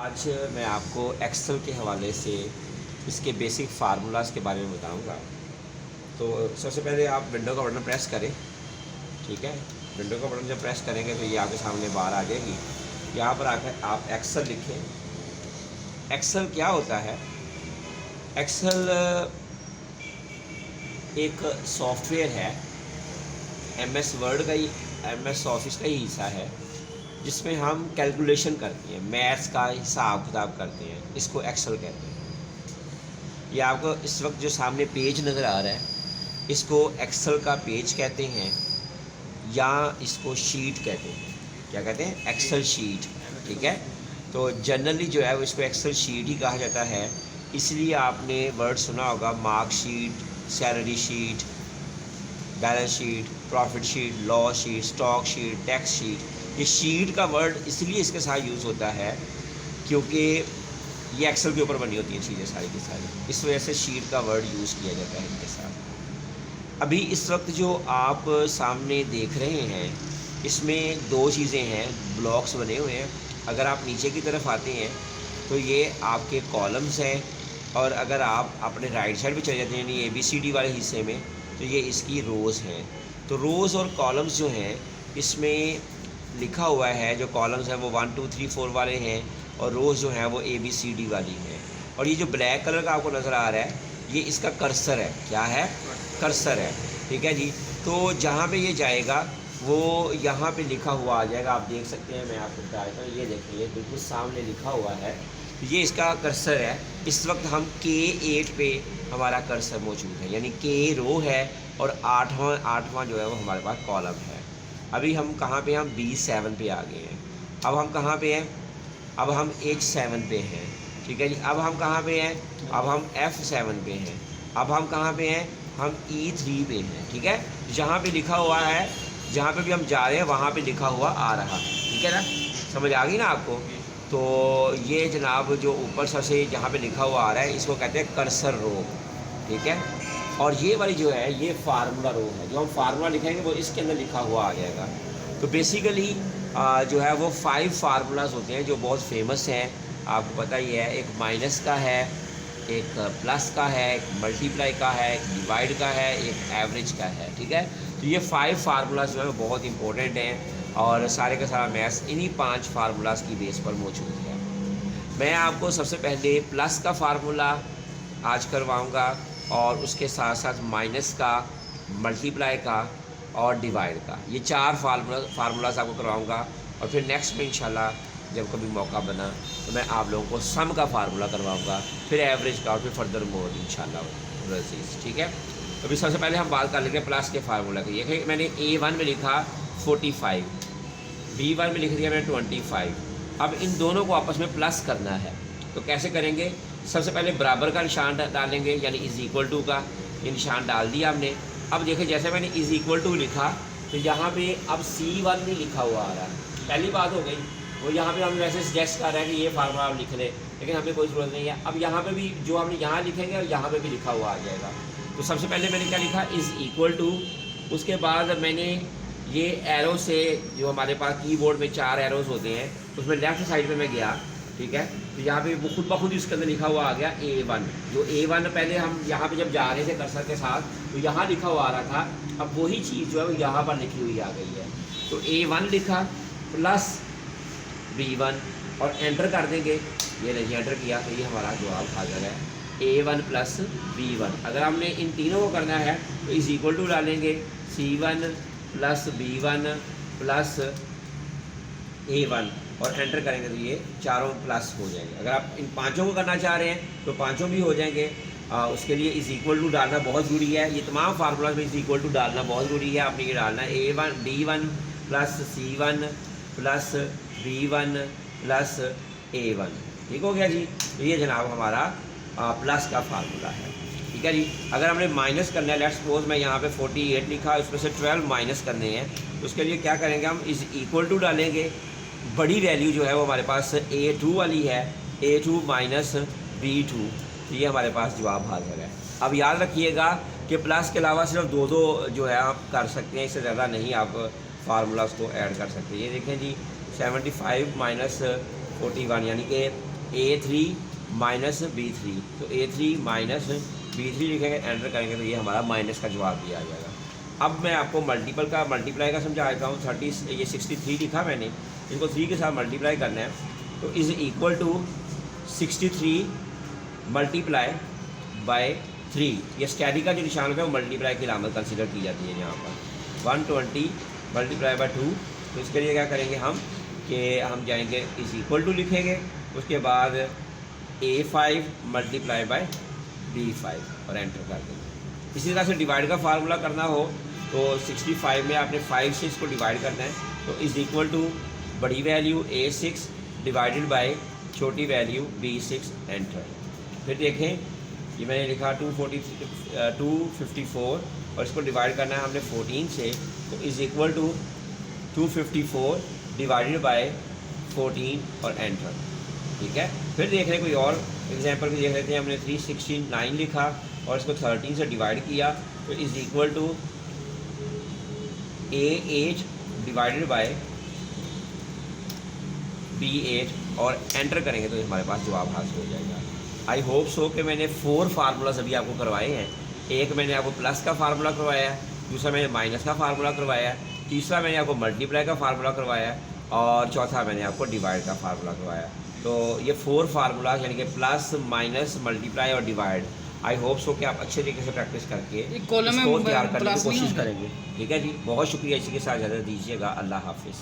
आज मैं आपको एक्सेल के हवाले से इसके बेसिक फार्मूलाज के बारे में बताऊंगा। तो सबसे पहले आप विंडो का बटन प्रेस करें। ठीक है, विंडो का बटन जब प्रेस करेंगे तो ये आपके सामने बार आ जाएगी। यहाँ पर आकर आप एक्सेल लिखें। एक्सेल क्या होता है? एक्सेल एक सॉफ्टवेयर है, एमएस वर्ड का ही, एमएस ऑफिस का ही हिस्सा है, जिसमें हम कैलकुलेशन करते हैं, मैथ्स का हिसाब किताब करते हैं। इसको एक्सेल कहते हैं। ये आपको इस वक्त जो सामने पेज नज़र आ रहा है, इसको एक्सेल का पेज कहते हैं या इसको शीट कहते हैं। क्या कहते हैं? Excel sheet. ठीक है, तो जनरली जो है वो इसको एक्सेल शीट ही कहा जाता है। इसलिए आपने वर्ड सुना होगा marksheet, salary sheet, balance sheet, profit sheet, loss sheet, stock sheet, tax sheet. ये शीट का वर्ड इसलिए इसके साथ यूज़ होता है क्योंकि ये एक्सेल के ऊपर बनी होती हैं चीज़ें सारी की सारी, इस वजह से शीट का वर्ड यूज़ किया जाता है इनके साथ। अभी इस वक्त जो आप सामने देख रहे हैं, इसमें दो चीज़ें हैं, ब्लॉक्स बने हुए हैं। अगर आप नीचे की तरफ आते हैं तो ये आपके कॉलम्स हैं, और अगर आप अपने राइट साइड पे चले जाते हैं यानी ABCD वाले हिस्से में, तो ये इसकी रोज़ हैं। तो रोज़ और कॉलम्स जो हैं, इसमें लिखा हुआ है, जो कॉलम्स हैं वो 1 2 3 4 वाले हैं, और रोज़ जो हैं वो ABCD वाली हैं। और ये जो ब्लैक कलर का आपको नज़र आ रहा है, ये इसका कर्सर है। क्या है? कर्सर है। ठीक है जी। तो जहाँ पे ये जाएगा वो यहाँ पे लिखा हुआ आ जाएगा। आप देख सकते हैं, मैं आपको बता देता हूँ। ये देखिए, बिल्कुल सामने लिखा हुआ है, ये इसका कर्सर है। इस वक्त हम K8 पे हमारा कर्सर मौजूद है, यानी K रो है और आठवां जो है वो हमारे पास कॉलम है। अभी हम कहाँ पे? हम B7 पे आ गए हैं। अब हम कहाँ पे हैं? अब हम H7 पे हैं। ठीक है जी। अब हम कहाँ पे हैं? अब हम F7 पे हैं। अब हम कहाँ पे हैं? हम E3 पे हैं। ठीक है, जहाँ पे लिखा हुआ है, जहाँ पे भी हम जा रहे हैं वहाँ पे लिखा हुआ आ रहा है। ठीक है ना, समझ आ गई ना आपको? तो ये जनाब जो ऊपर से जहाँ पे लिखा हुआ आ रहा है, इसको कहते हैं कर्सर रो। ठीक है, और ये वाली जो है ये फार्मूला रो है। जो हम फार्मूला लिखेंगे वो इसके अंदर लिखा हुआ आ जाएगा। तो बेसिकली जो है वो 5 फार्मूलाज होते हैं जो बहुत फेमस हैं, आपको पता ही है। एक माइनस का है, एक प्लस का है, एक मल्टीप्लाई का है, एक डिवाइड का है, एक एवरेज का है। ठीक है, तो ये 5 फार्मूलाज जो है बहुत इंपॉर्टेंट हैं, और सारे का सारा मैथ्स इन्हीं 5 फार्मूलाज की बेस पर मौजूद है। मैं आपको सबसे पहले प्लस का फार्मूला आज करवाऊंगा, और उसके साथ साथ माइनस का, मल्टीप्लाई का और डिवाइड का। ये 4 फार्मूलाज आपको करवाऊंगा, और फिर नेक्स्ट में इंशाल्लाह जब कभी मौका बना तो मैं आप लोगों को सम का फार्मूला करवाऊंगा, फिर एवरेज का, और फिर फर्दर मोर इंशाल्लाह रजीज़। ठीक है, तो अभी सबसे पहले हम बात कर लेंगे प्लस के फार्मूला की। ये मैंने A1 में लिखा 45, B1 में लिख दिया मैंने 25। अब इन दोनों को आपस में प्लस करना है, तो कैसे करेंगे? सबसे पहले बराबर का निशान डालेंगे, यानी इज़ इक्वल टू का ये निशान डाल दिया हमने। अब देखिए, जैसे मैंने इज़ इक्वल टू लिखा तो यहाँ पे अब C1 नहीं लिखा हुआ आ रहा है। पहली बात हो गई, वो यहाँ पे हम वैसे सजेस्ट कर रहे हैं कि ये फार्मूला आप लिख लें, लेकिन हमें कोई ज़रूरत नहीं है। अब यहाँ पे भी जो हमने यहाँ लिखेंगे और यहाँ पे भी लिखा हुआ आ जाएगा। तो सबसे पहले मैंने क्या लिखा? Is equal to. उसके बाद मैंने ये एरो से, जो हमारे पास कीबोर्ड में 4 एरोज़ होते हैं, उसमें लेफ़्ट साइड पे मैं गया। ठीक है, तो यहाँ पे वो खुद ब खुद इसके अंदर लिखा हुआ आ गया A1। जो A1 पहले हम यहाँ पे जब जा रहे थे कर्सर के साथ, तो यहाँ लिखा हुआ आ रहा था, अब वही चीज़ जो है वो यहाँ पर लिखी हुई आ गई है। तो A1 लिखा प्लस B1 और एंटर कर देंगे। ये नहीं एंटर किया तो ये हमारा जवाब आ जाएगा A1 प्लस B1। अगर हमने इन तीनों को करना है तो इज़ इक्वल टू डालेंगे C1 plus B1 plus A1 और एंटर करेंगे तो ये चारों प्लस हो जाएंगे। अगर आप इन पांचों को करना चाह रहे हैं तो पांचों भी हो जाएंगे। उसके लिए इज़ इक्वल टू डालना बहुत ज़रूरी है। ये तमाम फार्मूलाज में इज़ इक्वल टू डालना बहुत ज़रूरी है। आपने ये डालना है A1 D1 plus C1 plus B1 plus A1। ठीक हो गया जी। तो ये जनाब हमारा प्लस का फार्मूला है। ठीक है जी। अगर हमने माइनस करना है, लेट्स सपोज मैं यहाँ पे 48 लिखा, उसमें से 12 माइनस करने हैं, तो उसके लिए क्या करेंगे? हम इज़ इक्वल टू डालेंगे। बड़ी वैल्यू जो है वो हमारे पास A2 वाली है, A2 माइनस B2। तो ये हमारे पास जवाब हाजिर है। अब याद रखिएगा कि प्लस के अलावा सिर्फ दो जो है आप कर सकते हैं, इससे ज़्यादा नहीं आप फार्मूलाज को ऐड कर सकते। ये देखें जी, 75 माइनस 41 यानी कि A3 माइनस B3, तो A3 माइनस B3 लिखेंगे, एंटर करेंगे तो ये हमारा माइनस का जवाब दिया जाएगा। अब मैं आपको मल्टीप्लाई का समझा देता हूँ। 63 लिखा मैंने, इसको 3 के साथ मल्टीप्लाई करना है, तो is equal to 63 multiply by 3। ये स्टैटिक का जो निशान है वो मल्टीप्लाई की अलामत कंसिडर की जाती है यहाँ पर। 120 मल्टीप्लाई बाय 2, तो इसके लिए क्या करेंगे हम कि हम जाएंगे इज़ इक्वल टू लिखेंगे, उसके बाद A5 मल्टीप्लाई बाय B5 और एंटर कर देंगे। इसी तरह से डिवाइड का फार्मूला करना हो तो 65 में आपने 5 से इसको डिवाइड करना है, तो इज़ इक्वल टू बड़ी वैल्यू A6 डिवाइडेड बाय छोटी वैल्यू B6, एंटर। फिर देखें ये मैंने लिखा 254 और इसको डिवाइड करना है हमने 14 से, तो is equal to 254 divided by 14 और एंटर। ठीक है, फिर देख रहे हैं कोई और एग्जांपल भी देख लेते हैं। हमने 369 लिखा और इसको 13 से डिवाइड किया, तो is equal to A8 divided by B8 और एंटर करेंगे तो हमारे पास जवाब हासिल हो जाएगा। आई होप सो कि मैंने 4 फार्मूलाज अभी आपको करवाए हैं। एक मैंने आपको प्लस का फार्मूला करवाया है, दूसरा मैंने माइनस का फार्मूला करवाया है, तीसरा मैंने आपको मल्टीप्लाई का फार्मूला करवाया है, और चौथा मैंने आपको डिवाइड का फार्मूला करवाया है। तो ये 4 फार्मूलाज यानी कि प्लस, माइनस, मल्टीप्लाई और डिवाइड, आई होप सो कि आप अच्छे तरीके से प्रैक्टिस करके इसको तैयार करने की कोशिश करेंगे। ठीक है जी, बहुत शुक्रिया। इसी के साथ इजाज़त दीजिएगा। अल्लाह हाफिज़।